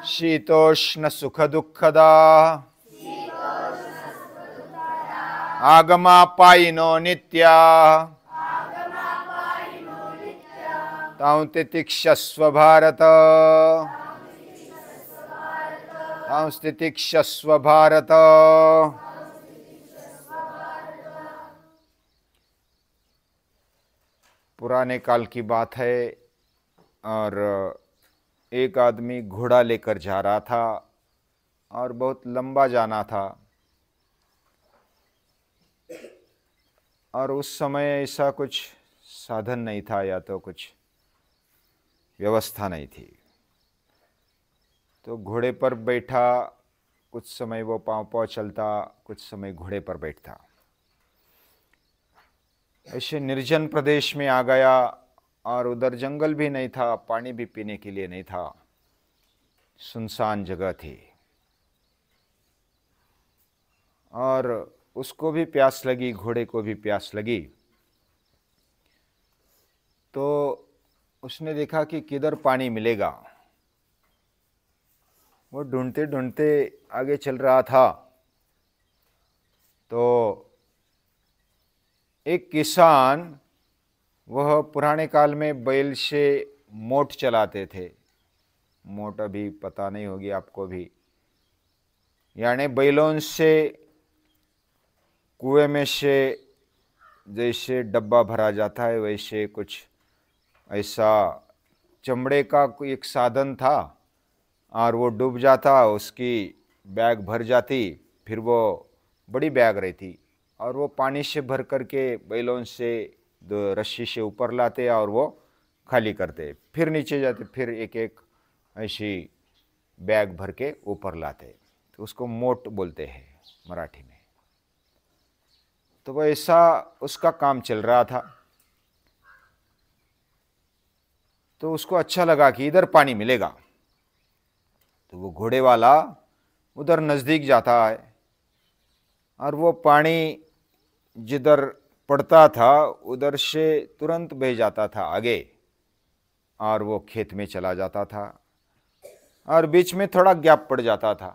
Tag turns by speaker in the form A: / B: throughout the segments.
A: शीतोष्ण सुख दुःखदा आगमापायिनो नित्या तां तितिक्षस्व भारत तां तितिक्षस्व भारत। पुराने काल की बात है और एक आदमी घोड़ा लेकर जा रहा था और बहुत लंबा जाना था और उस समय ऐसा कुछ साधन नहीं था या तो कुछ व्यवस्था नहीं थी। तो घोड़े पर बैठा, कुछ समय वो पाँव पाँव चलता, कुछ समय घोड़े पर बैठता। ऐसे निर्जन प्रदेश में आ गया और उधर जंगल भी नहीं था, पानी भी पीने के लिए नहीं था, सुनसान जगह थी और उसको भी प्यास लगी, घोड़े को भी प्यास लगी। तो उसने देखा कि किधर पानी मिलेगा। वो ढूंढते ढूंढते आगे चल रहा था तो एक किसान, वह पुराने काल में बैल से मोट चलाते थे। मोट अभी पता नहीं होगी आपको भी, यानी बैलों से कुएं में से जैसे डब्बा भरा जाता है वैसे कुछ ऐसा चमड़े का कोई एक साधन था और वो डूब जाता, उसकी बैग भर जाती, फिर वो बड़ी बैग रहती और वो पानी से भर करके बैलों से रस्सी से ऊपर लाते और वो खाली करते, फिर नीचे जाते, फिर एक एक ऐसी बैग भर के ऊपर लाते। तो उसको मोट बोलते हैं मराठी में। तो वो ऐसा उसका काम चल रहा था। तो उसको अच्छा लगा कि इधर पानी मिलेगा। तो वो घोड़े वाला उधर नज़दीक जाता है और वो पानी जिधर पड़ता था उधर से तुरंत बह जाता था आगे और वो खेत में चला जाता था और बीच में थोड़ा गैप पड़ जाता था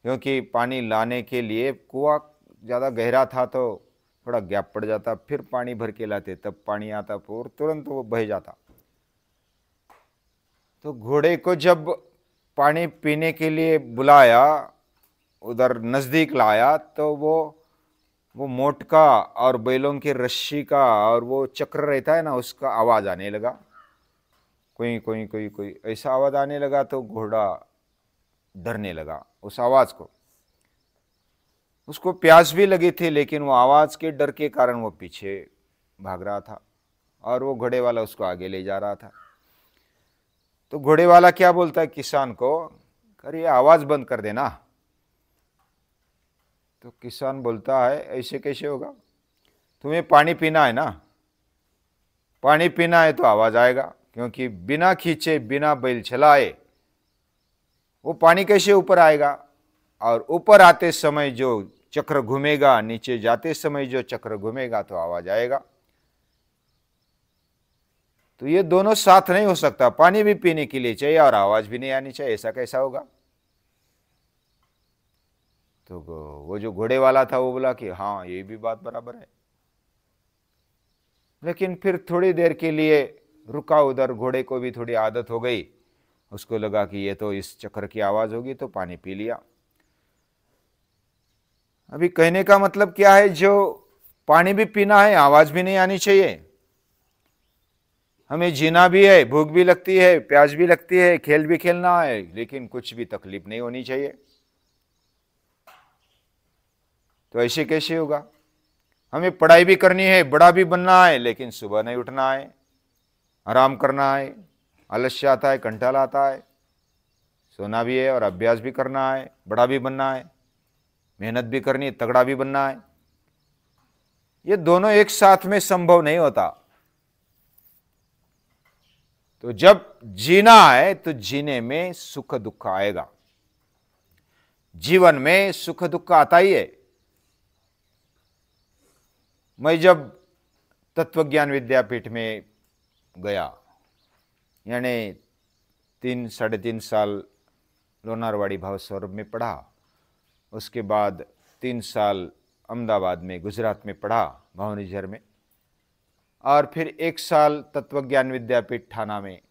A: क्योंकि पानी लाने के लिए कुआं ज़्यादा गहरा था तो थोड़ा गैप पड़ जाता, फिर पानी भर के लाते, तब पानी आता और तुरंत वो बह जाता। तो घोड़े को जब पानी पीने के लिए बुलाया, उधर नज़दीक लाया, तो वो मोट का और बैलों की रस्सी का और वो चक्र रहता है ना, उसका आवाज़ आने लगा। कोई कोई कोई कोई ऐसा आवाज़ आने लगा तो घोड़ा डरने लगा उस आवाज़ को। उसको प्यास भी लगी थी लेकिन वो आवाज़ के डर के कारण वो पीछे भाग रहा था और वो घोड़े वाला उसको आगे ले जा रहा था। तो घोड़े वाला क्या बोलता है किसान को, अरे ये आवाज़ बंद कर देना। तो किसान बोलता है ऐसे कैसे होगा, तुम्हें पानी पीना है ना, पानी पीना है तो आवाज़ आएगा, क्योंकि बिना खींचे बिना बैल चलाए वो पानी कैसे ऊपर आएगा। और ऊपर आते समय जो चक्र घूमेगा, नीचे जाते समय जो चक्र घूमेगा तो आवाज़ आएगा। तो ये दोनों साथ नहीं हो सकता, पानी भी पीने के लिए चाहिए और आवाज़ भी नहीं आनी चाहिए, ऐसा कैसा होगा। तो वो जो घोड़े वाला था वो बोला कि हाँ ये भी बात बराबर है। लेकिन फिर थोड़ी देर के लिए रुका, उधर घोड़े को भी थोड़ी आदत हो गई, उसको लगा कि ये तो इस चक्र की आवाज़ होगी, तो पानी पी लिया। अभी कहने का मतलब क्या है, जो पानी भी पीना है, आवाज़ भी नहीं आनी चाहिए। हमें जीना भी है, भूख भी लगती है, प्यास भी लगती है, खेल भी खेलना है, लेकिन कुछ भी तकलीफ नहीं होनी चाहिए। तो ऐसे कैसे होगा। हमें पढ़ाई भी करनी है, बड़ा भी बनना है, लेकिन सुबह नहीं उठना है, आराम करना है, आलस्य आता है, कंटाल आता है, सोना भी है और अभ्यास भी करना है, बड़ा भी बनना है, मेहनत भी करनी है, तगड़ा भी बनना है। ये दोनों एक साथ में संभव नहीं होता। तो जब जीना है तो जीने में सुख दुख आएगा। जीवन में सुख दुख आता ही है। मैं जब तत्वज्ञान विद्यापीठ में गया, यानी 3-3.5 साल लोनारवाड़ी भाव सौरभ में पढ़ा, उसके बाद 3 साल अहमदाबाद में गुजरात में पढ़ा भावनगर में, और फिर 1 साल तत्वज्ञान विद्यापीठ ठाणा में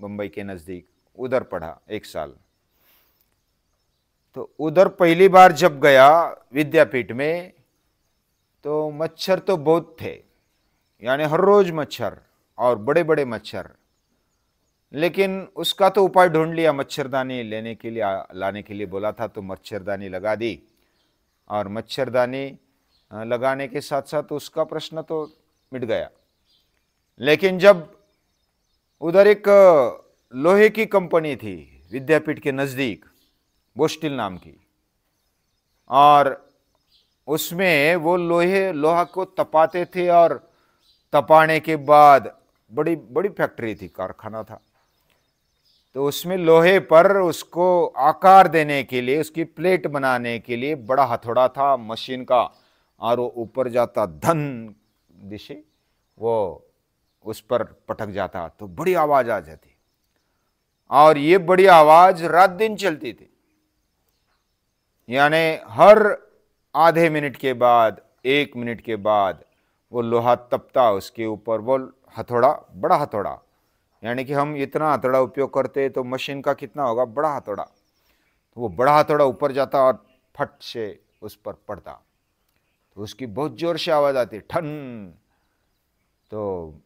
A: मुंबई के नज़दीक उधर पढ़ा 1 साल। तो उधर पहली बार जब गया विद्यापीठ में तो मच्छर तो बहुत थे, यानी हर रोज मच्छर और बड़े बड़े मच्छर, लेकिन उसका तो उपाय ढूंढ लिया। मच्छरदानी लेने के लिए लाने के लिए बोला था तो मच्छरदानी लगा दी, और मच्छरदानी लगाने के साथ साथ उसका प्रश्न तो मिट गया। लेकिन जब उधर एक लोहे की कंपनी थी विद्यापीठ के नज़दीक, बोस्टिल नाम की, और उसमें वो लोहा को तपाते थे, और तपाने के बाद बड़ी बड़ी फैक्ट्री थी, कारखाना था, तो उसमें लोहे पर उसको आकार देने के लिए, उसकी प्लेट बनाने के लिए बड़ा हथौड़ा था मशीन का, और वो ऊपर जाता धन दिशे, वो उस पर पटक जाता तो बड़ी आवाज आ जाती, और ये बड़ी आवाज रात दिन चलती थी, यानी हर आधे मिनट के बाद 1 मिनट के बाद वो लोहा तपता, उसके ऊपर वो हथौड़ा, बड़ा हथौड़ा, यानी कि हम इतना हथौड़ा उपयोग करते तो मशीन का कितना होगा, बड़ा हथौड़ा, तो वो बड़ा हथौड़ा ऊपर जाता और फट से उस पर पड़ता, तो उसकी बहुत जोर से आवाज आती, ठन। तो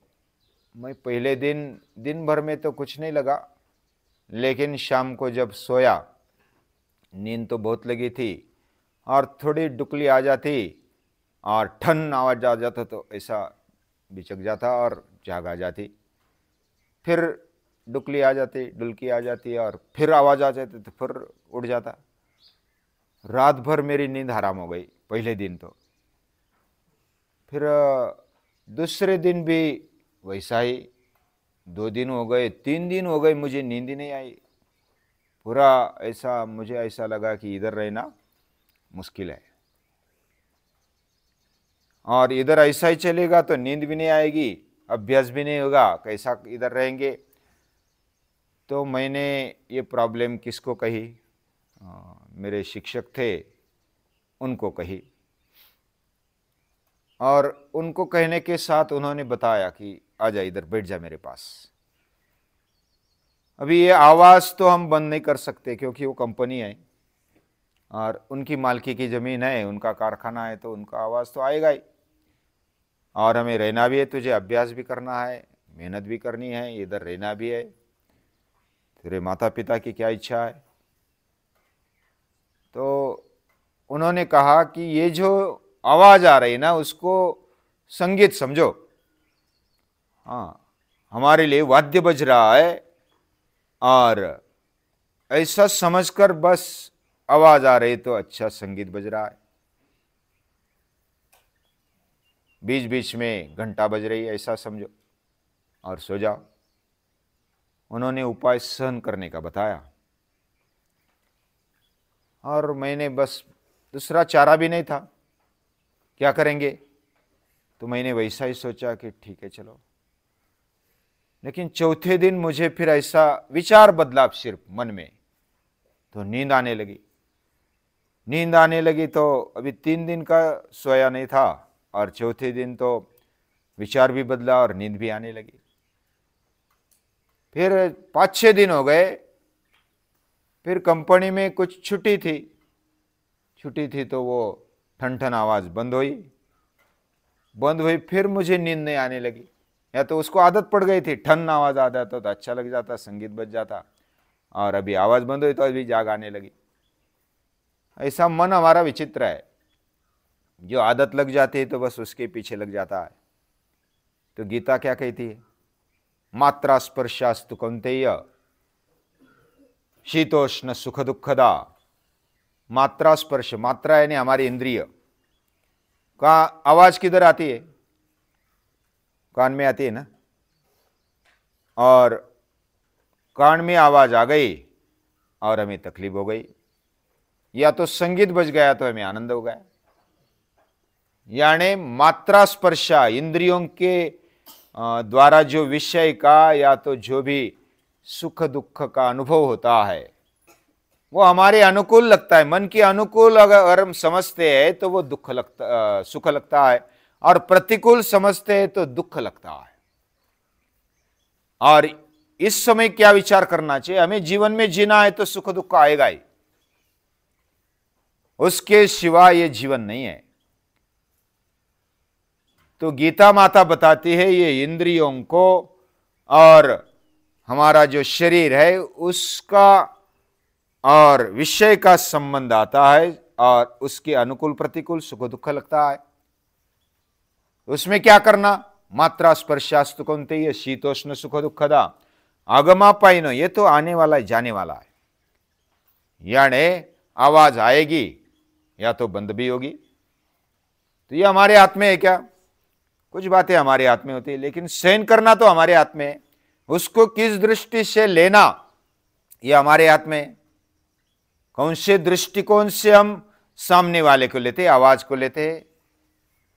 A: मैं पहले दिन भर में तो कुछ नहीं लगा, लेकिन शाम को जब सोया, नींद तो बहुत लगी थी और थोड़ी डुकली आ जाती और ठन आवाज आ जाता तो ऐसा बिचक जाता और जाग आ जाती, फिर डुकली आ जाती, डुलकी आ जाती और फिर आवाज आ जाती तो फिर उड़ जाता। रात भर मेरी नींद हराम हो गई पहले दिन तो। फिर दूसरे दिन भी वैसा ही, 2 दिन हो गए, 3 दिन हो गए, मुझे नींद ही नहीं आई। पूरा ऐसा मुझे ऐसा लगा कि इधर रहना मुश्किल है, और इधर ऐसा ही चलेगा तो नींद भी नहीं आएगी, अभ्यास भी नहीं होगा, कैसा इधर रहेंगे। तो मैंने ये प्रॉब्लम किसको कही, मेरे शिक्षक थे उनको कही, और उनको कहने के साथ उन्होंने बताया कि आजा इधर बैठ जा मेरे पास। अभी ये आवाज़ तो हम बंद नहीं कर सकते क्योंकि वो कंपनी है और उनकी मालकी की ज़मीन है, उनका कारखाना है, तो उनका आवाज़ तो आएगा ही, और हमें रहना भी है, तुझे अभ्यास भी करना है, मेहनत भी करनी है, इधर रहना भी है, तेरे माता पिता की क्या इच्छा है। तो उन्होंने कहा कि ये जो आवाज़ आ रही ना उसको संगीत समझो, हाँ हमारे लिए वाद्य बज रहा है, और ऐसा समझकर बस आवाज आ रही तो अच्छा संगीत बज रहा है, बीच बीच में घंटा बज रही है ऐसा समझो और सो जाओ। उन्होंने उपाय सहन करने का बताया, और मैंने बस, दूसरा चारा भी नहीं था, क्या करेंगे, तो मैंने वैसा ही सोचा कि ठीक है चलो। लेकिन चौथे दिन मुझे फिर ऐसा विचार बदला सिर्फ मन में, तो नींद आने लगी। नींद आने लगी तो अभी 3 दिन का सोया नहीं था, और चौथे दिन तो विचार भी बदला और नींद भी आने लगी। फिर 5-6 दिन हो गए, फिर कंपनी में कुछ छुट्टी थी तो वो ठन ठन आवाज़ बंद हुई, फिर मुझे नींद नहीं आने लगी, या तो उसको आदत पड़ गई थी, ठन आवाज़ आ जाता तो अच्छा लग जाता, संगीत बज जाता, और अभी आवाज़ बंद हुई तो अभी जाग आने लगी। ऐसा मन हमारा विचित्र है, जो आदत लग जाती है तो बस उसके पीछे लग जाता है। तो गीता क्या कहती है, मात्रा स्पर्शास्तु कौन्तेय शीतोष्ण सुख दुखदा। मात्रा स्पर्श, मात्रा यानी हमारी इंद्रिय का आवाज किधर आती है, कान में आती है ना, और कान में आवाज आ गई और हमें तकलीफ हो गई, या तो संगीत बज गया तो हमें आनंद हो गया। यानी मात्रा स्पर्शा, इंद्रियों के द्वारा जो विषय का या तो जो भी सुख दुख का अनुभव होता है वो हमारे अनुकूल लगता है। मन के अनुकूल अगर हम समझते हैं तो वो सुख लगता है, और प्रतिकूल समझते हैं तो दुख लगता है। और इस समय क्या विचार करना चाहिए? हमें जीवन में जीना है तो सुख दुख आएगा ही, उसके सिवा ये जीवन नहीं है। तो गीता माता बताती है ये इंद्रियों को और हमारा जो शरीर है उसका और विषय का संबंध आता है, और उसके अनुकूल प्रतिकूल सुख दुख लगता है। उसमें क्या करना? मात्रा स्पर्शास्तु कौन्तेय शीतोष्ण सुख दुखदा आगमापाइनो, ये तो आने वाला है, जाने वाला है। यानी आवाज आएगी या तो बंद भी होगी। तो ये हमारे हाथ में है क्या? कुछ बातें हमारे हाथ में होती है, लेकिन सहन करना तो हमारे हाथ में है। उसको किस दृष्टि से लेना ये हमारे हाथ में है। कौन से दृष्टिकोण से हम सामने वाले को लेते, आवाज को लेते।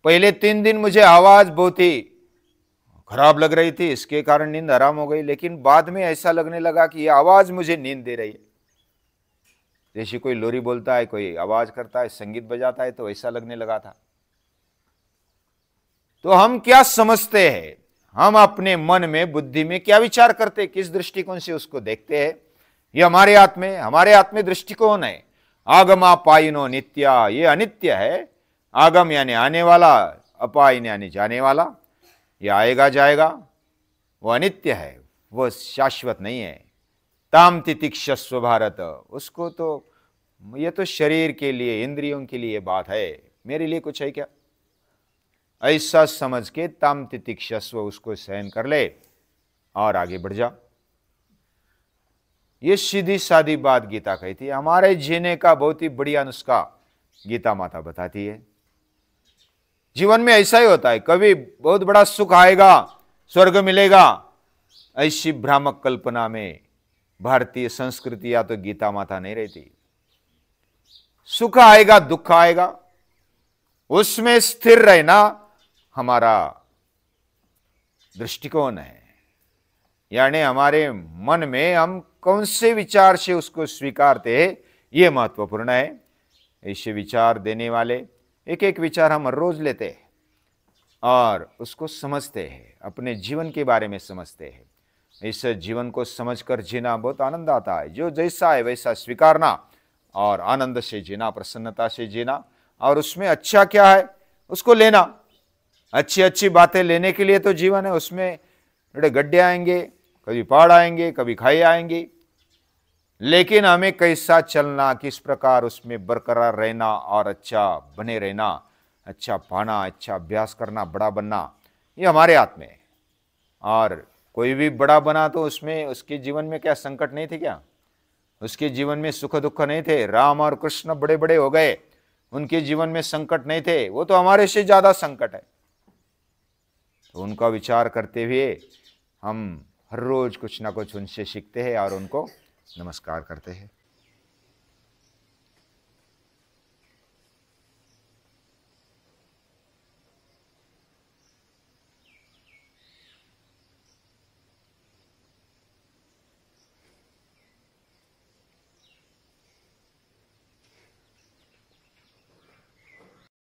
A: पहले 3 दिन मुझे आवाज बहुत ही खराब लग रही थी, इसके कारण नींद हराम हो गई, लेकिन बाद में ऐसा लगने लगा कि ये आवाज मुझे नींद दे रही है। जैसे कोई लोरी बोलता है, कोई आवाज करता है, संगीत बजाता है, तो ऐसा लगने लगा था। तो हम क्या समझते हैं? हम अपने मन में, बुद्धि में क्या विचार करते, किस दृष्टिकोण से उसको देखते हैं, ये हमारे हाथ में। हमारे हाथ में दृष्टिकोण है। आगमापायिनो नित्या, ये अनित्य है। आगम यानी आने वाला, अपायिन यानी जाने वाला। ये आएगा जाएगा, वो अनित्य है, वो शाश्वत नहीं है। ताम तितिक्षस्व भारत, उसको तो, ये तो शरीर के लिए, इंद्रियों के लिए बात है, मेरे लिए कुछ है क्या? ऐसा समझ के ताम तितिक्षस्व, उसको सहन कर ले और आगे बढ़ जा। ये सीधी सादी बात गीता कहती है। हमारे जीने का बहुत ही बढ़िया नुस्खा गीता माता बताती है। जीवन में ऐसा ही होता है, कभी बहुत बड़ा सुख आएगा, स्वर्ग मिलेगा, ऐसी भ्रामक कल्पना में भारतीय संस्कृति या तो गीता माता नहीं रहती। सुख आएगा, दुख आएगा, उसमें स्थिर रहना हमारा दृष्टिकोण है। यानी हमारे मन में हम कौन से विचार से उसको स्वीकारते हैं, यह महत्वपूर्ण है। ऐसे विचार देने वाले एक एक विचार हम हर रोज लेते हैं और उसको समझते हैं, अपने जीवन के बारे में समझते हैं। इस जीवन को समझकर जीना बहुत आनंद आता है। जो जैसा है वैसा स्वीकारना और आनंद से जीना, प्रसन्नता से जीना, और उसमें अच्छा क्या है उसको लेना। अच्छी अच्छी बातें लेने के लिए तो जीवन है, उसमें बड़े गड्ढे आएंगे, कभी पहाड़ आएंगे, कभी खाई आएंगी, लेकिन हमें कैसा चलना, किस प्रकार उसमें बरकरार रहना और अच्छा बने रहना, अच्छा पाना, अच्छा अभ्यास करना, बड़ा बनना, ये हमारे हाथ में है। और कोई भी बड़ा बना तो उसमें उसके जीवन में क्या संकट नहीं थे क्या? उसके जीवन में सुख दुख नहीं थे। राम और कृष्ण बड़े बड़े हो गए, उनके जीवन में संकट नहीं थे, वो तो हमारे से ज्यादा संकट है। तो उनका विचार करते हुए हम हर रोज कुछ ना कुछ उनसे सीखते हैं और उनको नमस्कार करते हैं।